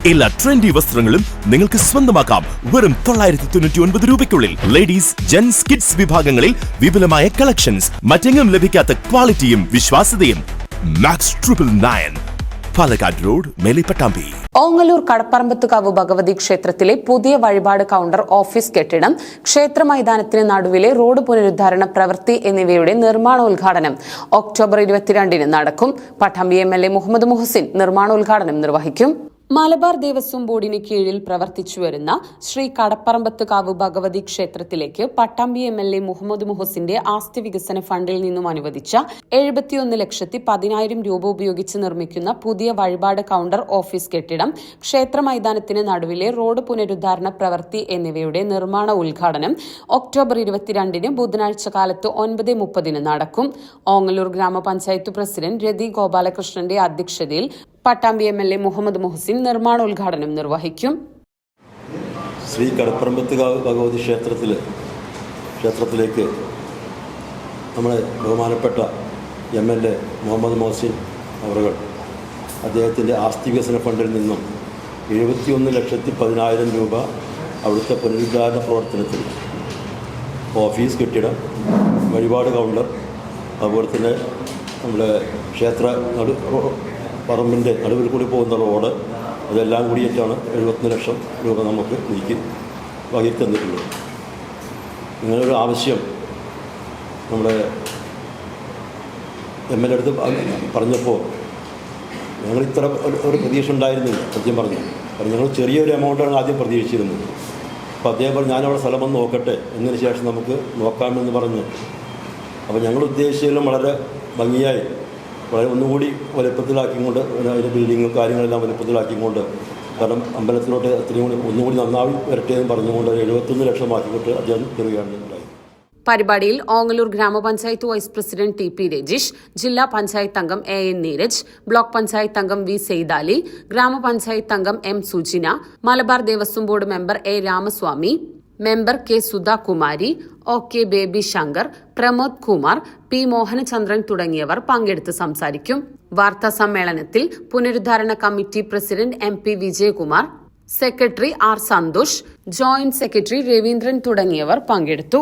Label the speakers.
Speaker 1: എല്ലാ ട്രെൻഡി വസ്ത്രങ്ങളും നിങ്ങൾക്ക് സ്വന്തമാക്കാം വെറും 999 രൂപയ്ക്കുള്ളിൽ. ലേഡീസ്, ജെന്റ്സ്, കിഡ്സ് വിഭാഗങ്ങളിൽ വിപുലമായ കളക്ഷൻസ്, മറ്റെങ്ങും ലഭിക്കാത്ത ക്വാളിറ്റിയും വിശ്വാസ്യതയും. മാക്സ് 999 പാലക്കാട് റോഡ്, മേലെ പട്ടാമ്പി.
Speaker 2: ഓങ്ങല്ലൂർ കടപ്പറമ്പത്തുകാവ് ഭഗവതി ക്ഷേത്രത്തിലെ പുതിയ വഴിപാട് കൗണ്ടർ, ഓഫീസ് കെട്ടിടം, ക്ഷേത്ര മൈതാനത്തിന് നടുവിലെ റോഡ് പുനരുദ്ധാരണ പ്രവൃത്തി എന്നിവയുടെ നിർമ്മാണോദ്ഘാടനം ഒക്ടോബർ 22 നടക്കും. പട്ടാമ്പി MLA മുഹമ്മദ് മുഹസിൻ നിർമ്മാണോദ്ഘാടനം നിർവഹിക്കും. മലബാർ ദേവസ്വം ബോർഡിന് കീഴിൽ പ്രവർത്തിച്ചുവരുന്ന ശ്രീ കടപ്പറമ്പത്തുകാവ് ഭഗവതി ക്ഷേത്രത്തിലേക്ക് പട്ടാമ്പി MLA മുഹമ്മദ് മുഹസിന്റെ ആസ്തി വികസന ഫണ്ടിൽ നിന്നും അനുവദിച്ച 71,10,000 രൂപ ഉപയോഗിച്ച് നിർമ്മിക്കുന്ന പുതിയ വഴിപാട് കൗണ്ടർ, ഓഫീസ് കെട്ടിടം, ക്ഷേത്ര മൈതാനത്തിന് നടുവിലെ റോഡ് പുനരുദ്ധാരണ പ്രവൃത്തി എന്നിവയുടെ നിർമ്മാണ ഉദ്ഘാടനം ഒക്ടോബർ 22 ബുധനാഴ്ച കാലത്ത് 9:30 നടക്കും. ഓങ്ങല്ലൂർ ഗ്രാമപഞ്ചായത്ത് പ്രസിഡന്റ് രതി ഗോപാലകൃഷ്ണന്റെ അധ്യക്ഷതയിൽ പട്ടാമ്പി MLA മുഹമ്മദ് മുഹസിൻ നിർമ്മാണോദ്ഘാടനം നിർവഹിക്കും.
Speaker 3: ശ്രീ കടപ്പറമ്പത്തുകാവ് ഭഗവതി ക്ഷേത്രത്തിലേക്ക് നമ്മുടെ ബഹുമാനപ്പെട്ട MLA മുഹമ്മദ് മുഹസിൻ അവറുകൾ അദ്ദേഹത്തിൻ്റെ ആസ്തി വികസന ഫണ്ടിൽ നിന്നും 71,10,000 രൂപ അവിടുത്തെ പുനരുദ്ധാരണ പ്രവർത്തനത്തിൽ ഓഫീസ് കെട്ടിടം, വഴിപാട് കൗണ്ടർ, അതുപോലെ തന്നെ നമ്മുടെ ക്ഷേത്ര പറമ്പിൻ്റെ നടുവിൽ കൂടി പോകുന്ന റോഡ്, അതെല്ലാം കൂടിയിട്ടാണ് 71 ലക്ഷം രൂപ നമുക്ക് നീക്കി വഹിത്തന്നിട്ടുള്ളത്. നിങ്ങളൊരു ആവശ്യം നമ്മുടെ MLA അടുത്ത് പറഞ്ഞപ്പോൾ ഞങ്ങൾ ഇത്ര ഒരു പ്രതീക്ഷ ഉണ്ടായിരുന്നില്ല. സത്യം പറഞ്ഞു ഞങ്ങൾ ചെറിയൊരു എമൗണ്ടാണ് ആദ്യം പ്രതീക്ഷിച്ചിരുന്നത്. അപ്പോൾ അദ്ദേഹം പറഞ്ഞു ഞാനവിടെ സ്ഥലം വന്ന് നോക്കട്ടെ, എന്നതിന് ശേഷം നമുക്ക് നോക്കാമെന്ന് പറഞ്ഞു. അപ്പോൾ ഞങ്ങൾ ഉദ്ദേശിച്ചതിലും വളരെ ഭംഗിയായി, വളരെ ഒന്നുകൂടി വലുപ്പത്തിലാക്കിക്കൊണ്ട്, അതിൻ്റെ ബിൽഡിങ്ങും കാര്യങ്ങളെല്ലാം വലുപ്പത്തിലാക്കിക്കൊണ്ട്, കാരണം അമ്പലത്തിലോട്ട് അത്രയും കൂടി ഒന്നുകൂടി നന്നായി വരട്ടെ എന്ന് പറഞ്ഞുകൊണ്ട് 71 ലക്ഷമാക്കിക്കൊണ്ട് അദ്ദേഹം തരികയാണ്.
Speaker 2: പരിപാടിയിൽ ഓങ്ങല്ലൂർ ഗ്രാമപഞ്ചായത്ത് വൈസ് പ്രസിഡന്റ് TP രജീഷ്, ജില്ലാ പഞ്ചായത്ത് അംഗം AN നീരജ്, ബ്ലോക്ക് പഞ്ചായത്ത് അംഗം V സെയ്താലി, ഗ്രാമപഞ്ചായത്ത് അംഗം M Sujina, Malabar Devaswom board member A Ramaswamy, member K Sudhakumari, OK Baby Shankar, Pramod Kumar, P Mohanachandran തുടങ്ങിയവർ പങ്കെടുത്ത് സംസാരിക്കും. വാർത്താ സമ്മേളനത്തിൽ പുനരുദ്ധാരണ committee president MP Vijayakumar, secretary R Santhosh, joint secretary Raveendran തുടങ്ങിയവർ പങ്കെടുത്തു.